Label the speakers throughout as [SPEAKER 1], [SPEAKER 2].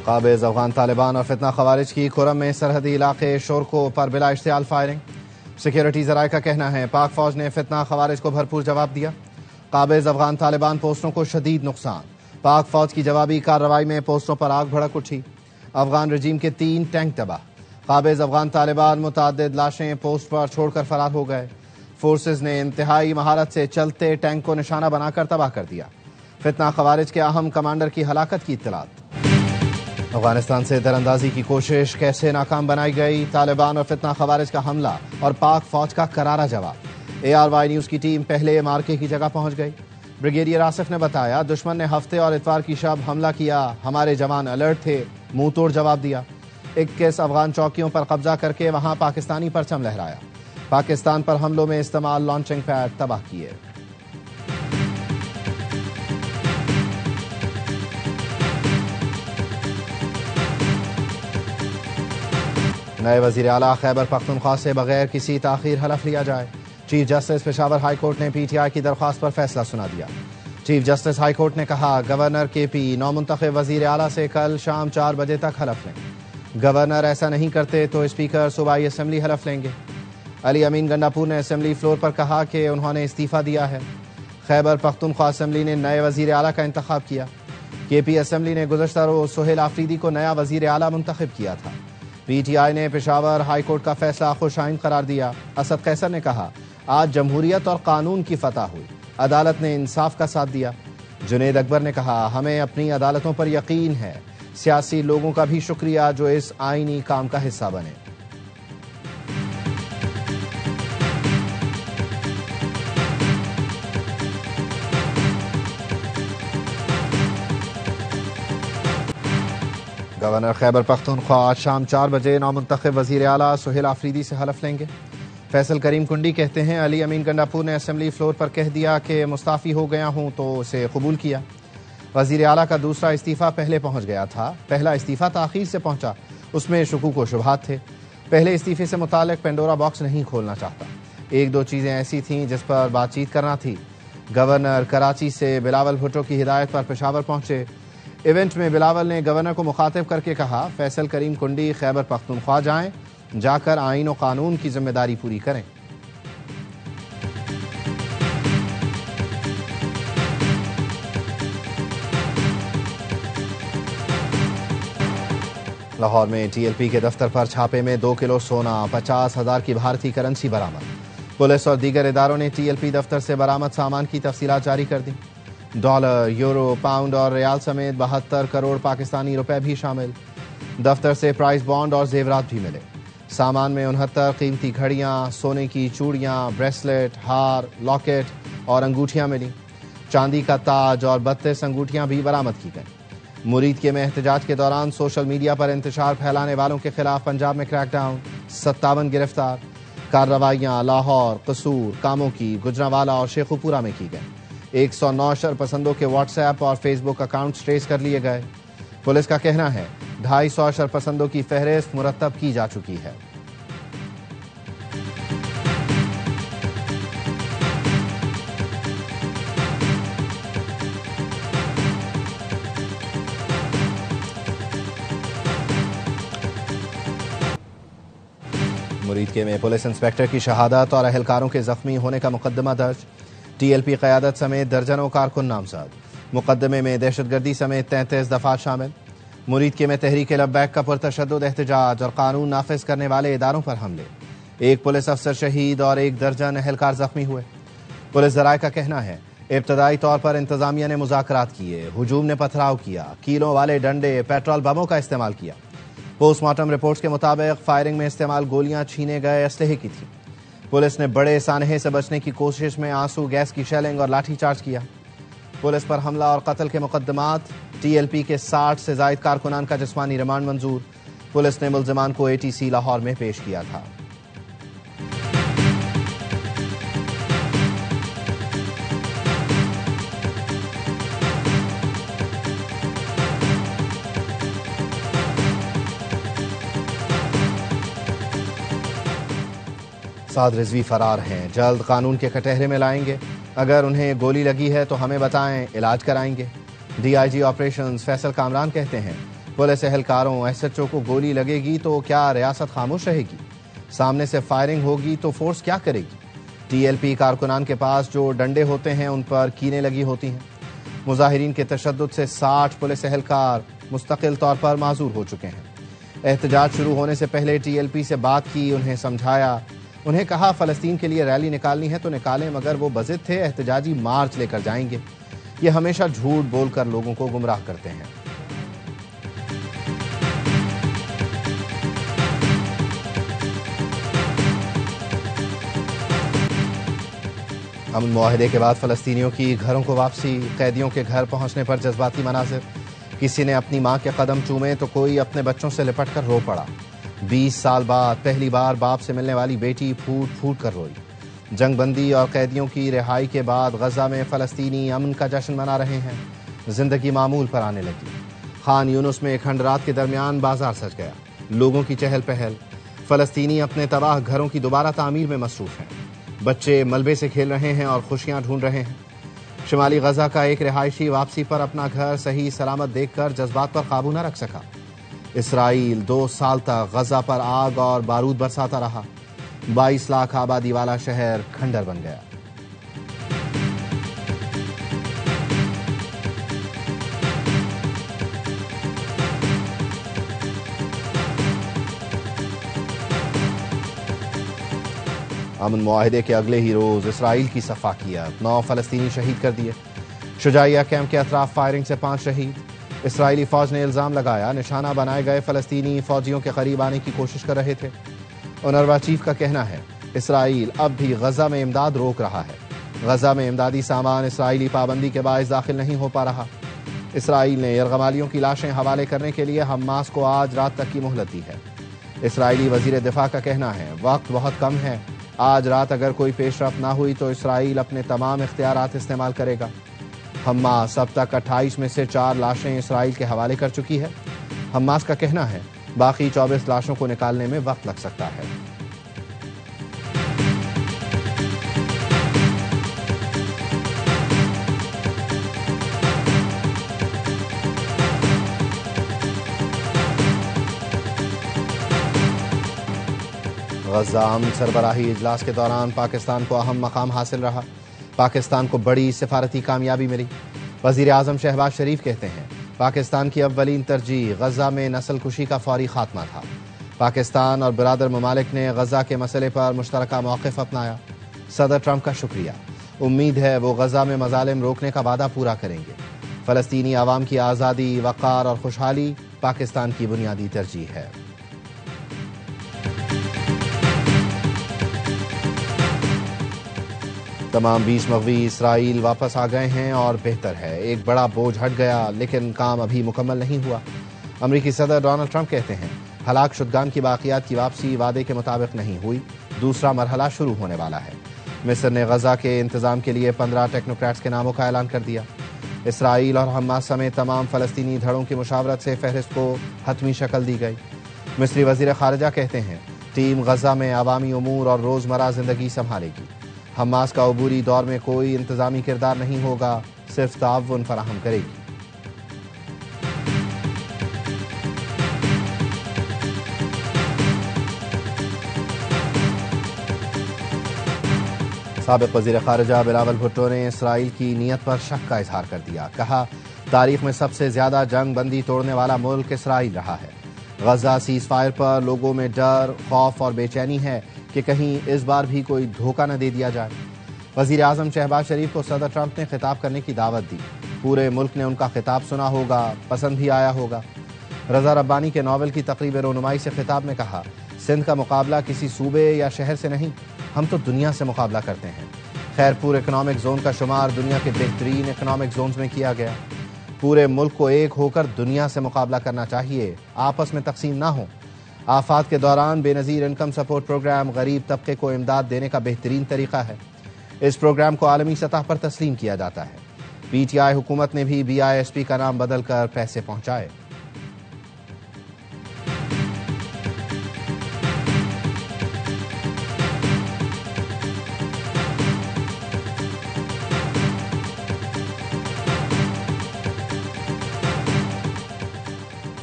[SPEAKER 1] قابض افغان طالبان اور فتنہ خوارج کی کھرم میں سرحدی علاقے شورکو پر بلا اشتعال فائرنگ۔ سیکیورٹی ذرائع کا کہنا ہے پاک فوج نے فتنہ خوارج کو بھرپور جواب دیا۔ قابض افغان طالبان پوسٹوں کو شدید نقصان، پاک فوج کی جوابی کارروائی میں پوسٹوں پر آگ بھڑک اٹھی۔ افغان رجیم کے 3 ٹینک تباہ، قابض افغان طالبان متعدد لاشیں پوسٹ پر چھوڑ کر فرار ہو گئے۔ فورسز نے انتہائی مہارت سے چلتے ٹینک کو نشانہ بنا کر تباہ کر دیا۔ فتنہ خوارج کے اہم کمانڈر کی ہلاکت کی اطلاعات۔ افغانستان سے دراندازی کی کوشش کیسے ناکام بنائی گئی، طالبان اور فتنہ خوارج کا حملہ اور پاک فوج کا کرارا جواب۔ ARY نیوز کی ٹیم پہلے مارکے کی جگہ پہنچ گئی۔ بریگیڈیئر آصف نے بتایا دشمن نے ہفتے اور اتوار کی شب حملہ کیا، ہمارے جوان الرٹ تھے، منہ توڑ جواب دیا۔ 21 افغان چوکیوں پر قبضہ کر کے وہاں پاکستانی پرچم لہرایا۔ پاکستان پر حملوں میں استعمال لانچنگ پیڈ تباہ کیے۔ نئے وزیر اعلیٰ خیبر پختونخوا سے بغیر کسی تاخیر حلف لیا جائے، chief justice Peshawar high court نے PTI کی درخواست پر فیصلہ سنا دیا۔ چیف جسٹس ہائی کورٹ نے کہا گورنر KP نومنتخب وزیر اعلیٰ سے کل شام 4 بجے تک حلف لیں۔ گورنر ایسا نہیں کرتے تو اسپیکر صوبائی اسمبلی حلف لیں گے۔ علی امین گنڈاپور نے اسمبلی فلور پر کہا کہ انہوں نے استعفیٰ دیا ہے۔ خیبر پختونخوا اسمبلی نے نئے وزیر اعلیٰ کا انتخاب کیا۔ KP اسمبلی نے گزشتہ روز سہیل آفریدی کو نیا وزیر اعلیٰ منتخب کیا تھا۔ PTI نے پشاور ہائی کورٹ کا فیصلہ خوش آئند قرار دیا۔ اسد قیصر نے کہا آج جمہوریت اور قانون کی فتح ہوئی، عدالت نے انصاف کا ساتھ دیا۔ جنید اکبر نے کہا ہمیں اپنی عدالتوں پر یقین ہے، سیاسی لوگوں کا بھی شکریہ جو اس آئینی کام کا حصہ بنے۔ گورنر خیبر پختونخوا آج شام 4 بجے نومنتخب وزیر اعلیٰ سہیل آفریدی سے حلف لیں گے۔ فیصل کریم کنڈی کہتے ہیں علی امین گنڈاپور نے اسمبلی فلور پر کہہ دیا کہ مستعفی ہو گیا ہوں تو اسے قبول کیا۔ وزیر اعلیٰ کا دوسرا استعفیٰ پہلے پہنچ گیا تھا، پہلا استعفیٰ تاخیر سے پہنچا، اس میں شکوک و شبہات تھے۔ پہلے استعفے سے متعلق پینڈورا باکس نہیں کھولنا چاہتا، 1-2 چیزیں ایسی تھیں جس پر بات چیت کرنا تھی۔ گورنر کراچی سے بلاول بھٹو کی ہدایت پر پشاور پہنچے۔ ایونٹ میں بلاول نے گورنر کو مخاطب کر کے کہا فیصل کریم کنڈی خیبر پختونخوا جائیں، جا کر آئین و قانون کی ذمہ داری پوری کریں۔ لاہور میں TLP کے دفتر پر چھاپے میں 2 کلو سونا، 50,000 کی بھارتی کرنسی برآمد۔ پولیس اور دیگر اداروں نے TLP دفتر سے برآمد سامان کی تفصیلات جاری کر دی۔ ڈالر، یورو، پاؤنڈ اور ریال سمیت 72 کروڑ پاکستانی روپے بھی شامل۔ دفتر سے پرائز بانڈ اور زیورات بھی ملے۔ سامان میں 69 قیمتی گھڑیاں، سونے کی چوڑیاں، بریسلیٹ، ہار، لاکٹ اور انگوٹھیاں ملیں۔ چاندی کا تاج اور 32 انگوٹھیاں بھی برآمد کی گئیں۔ مرید میں احتجاج کے دوران سوشل میڈیا پر انتشار پھیلانے والوں کے خلاف پنجاب میں کریک ڈاؤن، 57 گرفتار۔ کارروائیاں لاہور، قصور، کاموکی، گجرانوالہ اور شیخوپورہ میں کی گئیں۔ 109 شرپسندوں کے واٹس ایپ اور فیس بک اکاؤنٹس ٹریس کر لیے گئے۔ پولیس کا کہنا ہے 250 شرپسندوں کی فہرست مرتب کی جا چکی ہے۔ مرید میں پولیس انسپکٹر کی شہادت اور اہلکاروں کے زخمی ہونے کا مقدمہ درج۔ TLP قیادت سمیت درجنوں کارکن نامزد۔ مقدمے میں دہشت گردی سمیت 33 دفعات شامل۔ مرید میں تحریک لبیک کا پرتشدد احتجاج اور قانون نافذ کرنے والے اداروں پر حملے، 1 پولیس افسر شہید اور 1 درجن اہلکار زخمی ہوئے۔ پولیس ذرائع کا کہنا ہے ابتدائی طور پر انتظامیہ نے مذاکرات کیے، ہجوم نے پتھراؤ کیا، کیلوں والے ڈنڈے، پیٹرول بموں کا استعمال کیا۔ پوسٹ مارٹم رپورٹس کے مطابق فائرنگ میں استعمال گولیاں چھینے گئے اسلحے کی تھیں۔ پولیس نے بڑے سانحے سے بچنے کی کوشش میں آنسو گیس کی شیلنگ اور لاٹھی چارج کیا۔ پولیس پر حملہ اور قتل کے مقدمات۔ TLP کے 60 سے زائد کارکنان کا جسمانی ریمانڈ منظور۔ پولیس نے ملزمان کو ATC لاہور میں پیش کیا تھا۔ سعد رضوی فرار ہیں، جلد قانون کے کٹہرے میں لائیں گے، اگر انہیں گولی لگی ہے تو ہمیں بتائیں، علاج کرائیں گے۔ DIG آپریشنز فیصل کامران کہتے ہیں پولیس اہلکاروں ایس ایچ او کو گولی لگے گی تو کیا ریاست خاموش رہے گی؟ سامنے سے فائرنگ ہوگی تو فورس کیا کرے گی؟ ٹی ایل پی کارکنان کے پاس جو ڈنڈے ہوتے ہیں ان پر کینے لگی ہوتی ہیں۔ مظاہرین کے تشدد سے 60 پولیس اہلکار مستقل طور پر معذور ہو چکے ہیں۔ احتجاج شروع ہونے سے پہلے ٹی ایل پی سے بات کی، انہیں سمجھایا، انہیں کہا فلسطین کے لیے ریلی نکالنی ہے تو نکالیں، مگر وہ بضد تھے احتجاجی مارچ لے کر جائیں گے۔ یہ ہمیشہ جھوٹ بول کر لوگوں کو گمراہ کرتے ہیں۔ امن معاہدے کے بعد فلسطینیوں کی گھروں کو واپسی، قیدیوں کے گھر پہنچنے پر جذباتی مناظر، کسی نے اپنی ماں کے قدم چومے تو کوئی اپنے بچوں سے لپٹ کر رو پڑا۔ 20 سال بعد پہلی بار باپ سے ملنے والی بیٹی پھوٹ پھوٹ کر روئی۔ جنگ بندی اور قیدیوں کی رہائی کے بعد غزہ میں فلسطینی امن کا جشن منا رہے ہیں، زندگی معمول پر آنے لگی۔ خان یونس میں کھنڈرات کے درمیان بازار سج گیا، لوگوں کی چہل پہل، فلسطینی اپنے تباہ گھروں کی دوبارہ تعمیر میں مصروف ہیں، بچے ملبے سے کھیل رہے ہیں اور خوشیاں ڈھونڈ رہے ہیں۔ شمالی غزہ کا ایک رہائشی واپسی پر اپنا گھر صحیح سلامت دیکھ کر جذبات پر قابو نہ رکھ سکا۔ اسرائیل 2 سال تک غزہ پر آگ اور بارود برساتا رہا، 22 لاکھ آبادی والا شہر کھنڈر بن گیا۔ امن معاہدے کے اگلے ہی روز اسرائیل کی سفاکیت، 9 فلسطینی شہید کر دیے۔ شجاعیہ کیمپ کے اطراف فائرنگ سے 5 شہید۔ اسرائیلی فوج نے الزام لگایا نشانہ بنائے گئے فلسطینی فوجیوں کے قریب آنے کی کوشش کر رہے تھے۔ اونروا چیف کا کہنا ہے اسرائیل اب بھی غزہ میں امداد روک رہا ہے۔ غزہ میں امدادی سامان اسرائیلی پابندی کے باعث داخل نہیں ہو پا رہا۔ اسرائیل نے یرغمالیوں کی لاشیں حوالے کرنے کے لیے حماس کو آج رات تک کی مہلت دی ہے۔ اسرائیلی وزیر دفاع کا کہنا ہے وقت بہت کم ہے، آج رات اگر کوئی پیش رفت نہ ہوئی تو اسرائیل اپنے تمام اختیارات استعمال کرے گا۔ حماس اب تک 28 میں سے 4 لاشیں اسرائیل کے حوالے کر چکی ہے۔ حماس کا کہنا ہے باقی 24 لاشوں کو نکالنے میں وقت لگ سکتا ہے۔ غزہ امن سربراہی اجلاس کے دوران پاکستان کو اہم مقام حاصل رہا، پاکستان کو بڑی سفارتی کامیابی ملی۔ وزیر اعظم شہباز شریف کہتے ہیں پاکستان کی اولین ترجیح غزہ میں نسل کشی کا فوری خاتمہ تھا۔ پاکستان اور برادر ممالک نے غزہ کے مسئلے پر مشترکہ موقف اپنایا۔ صدر ٹرمپ کا شکریہ، امید ہے وہ غزہ میں مظالم روکنے کا وعدہ پورا کریں گے۔ فلسطینی عوام کی آزادی، وقار اور خوشحالی پاکستان کی بنیادی ترجیح ہے۔ تمام 20 مغوی اسرائیل واپس آ گئے ہیں اور بہتر ہے، ایک بڑا بوجھ ہٹ گیا لیکن کام ابھی مکمل نہیں ہوا۔ امریکی صدر ڈونلڈ ٹرمپ کہتے ہیں ہلاک شدگان کی باقیات کی واپسی وعدے کے مطابق نہیں ہوئی، دوسرا مرحلہ شروع ہونے والا ہے۔ مصر نے غزہ کے انتظام کے لیے 15 ٹیکنوکریٹس کے ناموں کا اعلان کر دیا۔ اسرائیل اور حماس سمیت تمام فلسطینی دھڑوں کی مشاورت سے فہرست کو حتمی شکل دی گئی۔ مصری وزیر خارجہ کہتے ہیں ٹیم غزہ میں عوامی امور اور روزمرہ زندگی سنبھالے گی۔ حماس کا عبوری دور میں کوئی انتظامی کردار نہیں ہوگا، صرف تعاون فراہم کرے گی۔ سابق وزیر خارجہ بلاول بھٹو نے اسرائیل کی نیت پر شک کا اظہار کر دیا، کہا تاریخ میں سب سے زیادہ جنگ بندی توڑنے والا ملک اسرائیل رہا ہے۔ غزہ سیز فائر پر لوگوں میں ڈر، خوف اور بے چینی ہے کہ کہیں اس بار بھی کوئی دھوکہ نہ دے دیا جائے۔ وزیر اعظم شہباز شریف کو صدر ٹرمپ نے خطاب کرنے کی دعوت دی، پورے ملک نے ان کا خطاب سنا ہوگا، پسند بھی آیا ہوگا۔ رضا ربانی کے ناول کی تقریب رونمائی سے خطاب میں کہا سندھ کا مقابلہ کسی صوبے یا شہر سے نہیں، ہم تو دنیا سے مقابلہ کرتے ہیں۔ خیرپور اکنامک زون کا شمار دنیا کے بہترین اکنامک زونز میں کیا گیا۔ پورے ملک کو ایک ہو کر دنیا سے مقابلہ کرنا چاہیے، آپس میں تقسیم نہ ہوں۔ آفات کے دوران بے نظیر انکم سپورٹ پروگرام غریب طبقے کو امداد دینے کا بہترین طریقہ ہے۔ اس پروگرام کو عالمی سطح پر تسلیم کیا جاتا ہے۔ پی ٹی آئی حکومت نے بھی BISP کا نام بدل کر پیسے پہنچائے۔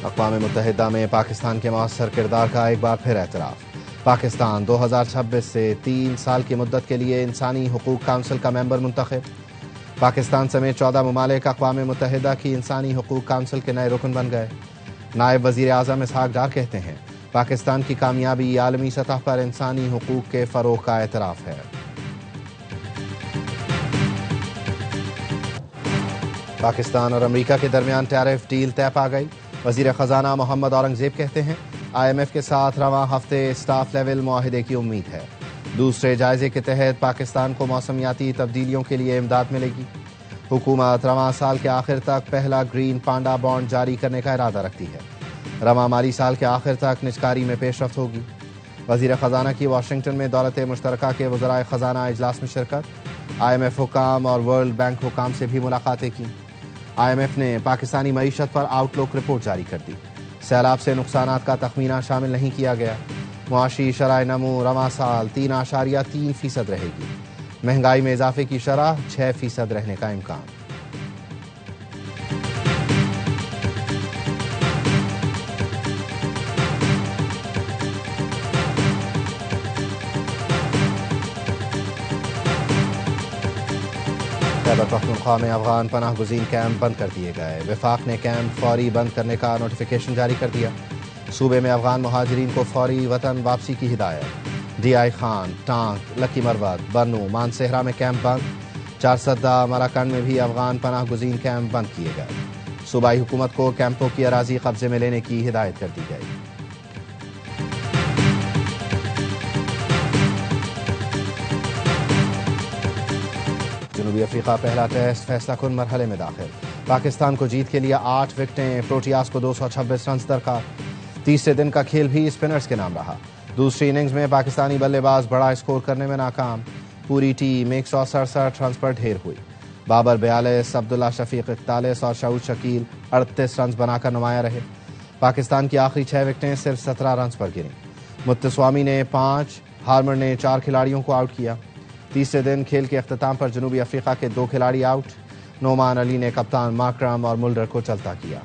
[SPEAKER 1] اقوام متحدہ میں پاکستان کے مؤثر کردار کا ایک بار پھر اعتراف۔ پاکستان 2026 سے 3 سال کی مدت کے لیے انسانی حقوق کونسل کا ممبر منتخب۔ پاکستان سمیت 14 ممالک اقوام متحدہ کی انسانی حقوق کونسل کے نئے رکن بن گئے۔ نائب وزیر اعظم اسحاق ڈار کہتے ہیں پاکستان کی کامیابی عالمی سطح پر انسانی حقوق کے فروغ کا اعتراف ہے۔ پاکستان اور امریکہ کے درمیان ٹیرف ڈیل طے پا گئی۔ وزیر خزانہ محمد اورنگزیب کہتے ہیں IMF کے ساتھ رواں ہفتے سٹاف لیول معاہدے کی امید ہے۔ دوسرے جائزے کے تحت پاکستان کو موسمیاتی تبدیلیوں کے لیے امداد ملے گی۔ حکومت رواں سال کے آخر تک پہلا گرین پانڈا بانڈ جاری کرنے کا ارادہ رکھتی ہے۔ رواں مالی سال کے آخر تک نجکاری میں پیش رفت ہوگی۔ وزیر خزانہ کی واشنگٹن میں دولت مشترکہ کے وزرائے خزانہ اجلاس میں شرکت۔ IMF حکام اور ورلڈ بینک حکام سے بھی ملاقاتیں کی۔ IMF نے پاکستانی معیشت پر آؤٹ لک رپورٹ جاری کر دی۔ سیلاب سے نقصانات کا تخمینہ شامل نہیں کیا گیا۔ معاشی شرح نمو رواں سال 3.3% رہے گی۔ مہنگائی میں اضافے کی شرح 6% رہنے کا امکان۔ خیبر پختونخوا میں افغان پناہ گزین کیمپ بند کر دیے گئے۔ وفاق نے کیمپ فوری بند کرنے کا نوٹیفیکیشن جاری کر دیا۔ صوبے میں افغان مہاجرین کو فوری وطن واپسی کی ہدایت۔ DI خان، ٹانک، لکی مروت، برنو، مانسہرہ میں کیمپ بند۔ 4 مراکنڈ میں بھی افغان پناہ گزین کیمپ بند کیے گئے۔ صوبائی حکومت کو کیمپوں کی اراضی قبضے میں لینے کی ہدایت کر دی گئی۔ جنوبی افریقہ پہلا ٹیسٹ فیصلہ کن مرحلے میں داخل۔ پاکستان کو جیت کے لیے 8 وکٹیں، پروٹیاز کو 226 رنز درکار۔ تیسرے دن کا کھیل بھی اسپنرز کے نام رہا۔ دوسری اننگز میں پاکستانی بلے باز بڑا اسکور کرنے میں ناکام۔ پوری ٹیم 167 رنز پر ڈھیر ہوئی۔ بابر 42، عبداللہ شفیق 41 اور شعود شکیل 38 رنز بنا کر نمایاں رہے۔ پاکستان کی آخری 6 وکٹیں صرف 17 رنز پر گریں۔ متسوامی نے 5، ہارمر نے 4 کھلاڑیوں کو آؤٹ کیا۔ تیسرے دن کھیل کے اختتام پر جنوبی افریقہ کے 2 کھلاڑی آؤٹ۔ نعمان علی نے کپتان ماکرم اور ملڈر کو چلتا کیا۔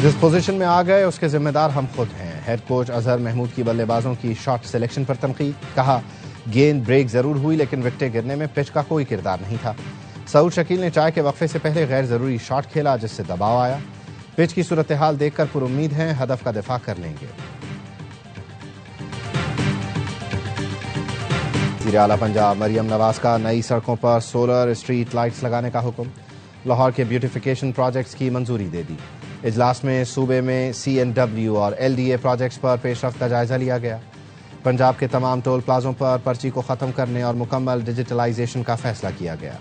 [SPEAKER 1] جس پوزیشن میں آ گئے اس کے ذمہ دار ہم خود ہیں۔ ہیڈ کوچ اظہر محمود کی بلے بازوں کی شاٹ سلیکشن پر تنقید۔ کہا گیند بریک ضرور ہوئی لیکن وکٹیں گرنے میں پچ کا کوئی کردار نہیں تھا۔ سعود شکیل نے چائے کے وقفے سے پہلے غیر ضروری شاٹ کھیلا جس سے دباؤ آیا۔ پچ کی صورتحال دیکھ کر پر امید ہیں ہدف کا دفاع کر لیں گے۔ وزیر اعلیٰ پنجاب مریم نواز کا نئی سڑکوں پر سولر اسٹریٹ لائٹس لگانے کا حکم۔ لاہور کے بیوٹیفیکیشن پروجیکٹس کی منظوری دے دی۔ اجلاس میں صوبے میں CNW اور LDA پروجیکٹس پر پیش رفت کا جائزہ لیا گیا۔ پنجاب کے تمام ٹول پلازوں پر پرچی کو ختم کرنے اور مکمل ڈیجیٹلائزیشن کا فیصلہ کیا گیا۔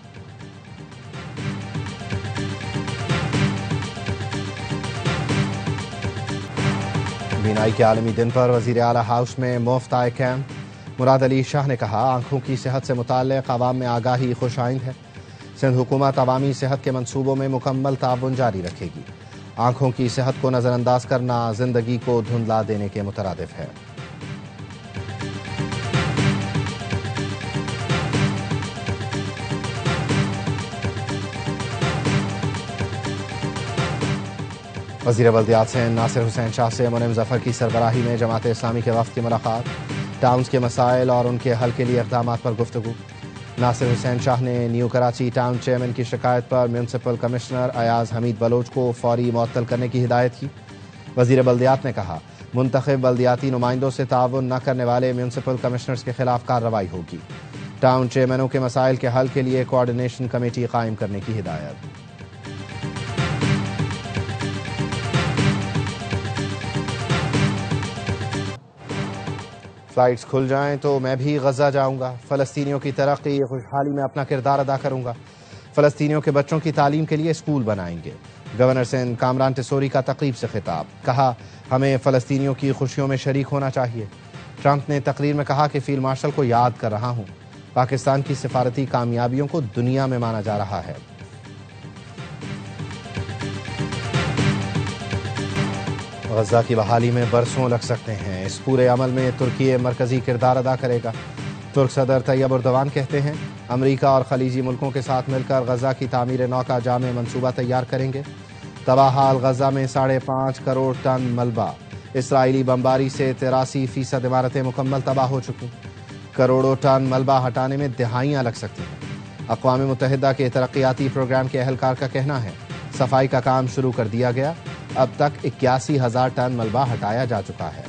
[SPEAKER 1] بینائی کے عالمی دن پر وزیر اعلیٰ ہاؤس میں مفت آئی کیمپ۔ مراد علی شاہ نے کہا آنکھوں کی صحت سے متعلق عوام میں آگاہی خوش آئند ہے۔ سندھ حکومت عوامی صحت کے منصوبوں میں مکمل تعاون جاری رکھے گی۔ آنکھوں کی صحت کو نظر انداز کرنا زندگی کو دھندلا دینے کے مترادف ہے۔ وزیر بلدیات سندھ ناصر حسین شاہ سے منعم ظفر کی سربراہی میں جماعت اسلامی کے وفد کی ملاقات۔ ٹاؤنز کے مسائل اور ان کے حل کے لیے اقدامات پر گفتگو۔ ناصر حسین شاہ نے نیو کراچی ٹاؤن چیئرمین کی شکایت پر میونسپل کمشنر ایاز حمید بلوچ کو فوری معطل کرنے کی ہدایت کی۔ وزیر بلدیات نے کہا منتخب بلدیاتی نمائندوں سے تعاون نہ کرنے والے میونسپل کمشنرز کے خلاف کارروائی ہوگی۔ ٹاؤن چیئرمینوں کے مسائل کے حل کے لیے کوآرڈینیشن کمیٹی قائم کرنے کی ہدایت۔ فلائٹس کھل جائیں تو میں بھی غزہ جاؤں گا۔ فلسطینیوں کی ترقی خوشحالی میں اپنا کردار ادا کروں گا۔ فلسطینیوں کے بچوں کی تعلیم کے لیے اسکول بنائیں گے۔ گورنر سندھ کامران ٹیسوری کا تقریب سے خطاب۔ کہا ہمیں فلسطینیوں کی خوشیوں میں شریک ہونا چاہیے۔ ٹرمپ نے تقریر میں کہا کہ فیلڈ مارشل کو یاد کر رہا ہوں۔ پاکستان کی سفارتی کامیابیوں کو دنیا میں مانا جا رہا ہے۔ غزہ کی بحالی میں برسوں لگ سکتے ہیں، اس پورے عمل میں ترکی مرکزی کردار ادا کرے گا۔ ترک صدر طیب اردوان کہتے ہیں امریکہ اور خلیجی ملکوں کے ساتھ مل کر غزہ کی تعمیر نو کا جامع منصوبہ تیار کریں گے۔ تباہ حال غزہ میں 5.5 کروڑ ٹن ملبہ، اسرائیلی بمباری سے 83% عمارتیں مکمل تباہ ہو چکی، کروڑوں ٹن ملبہ ہٹانے میں دہائیاں لگ سکتی ہیں۔ اقوام متحدہ کے ترقیاتی پروگرام کے اہلکار کا کہنا ہے صفائی کا کام شروع کر دیا گیا، اب تک 81,000 ٹن ملبہ ہٹایا جا چکا ہے۔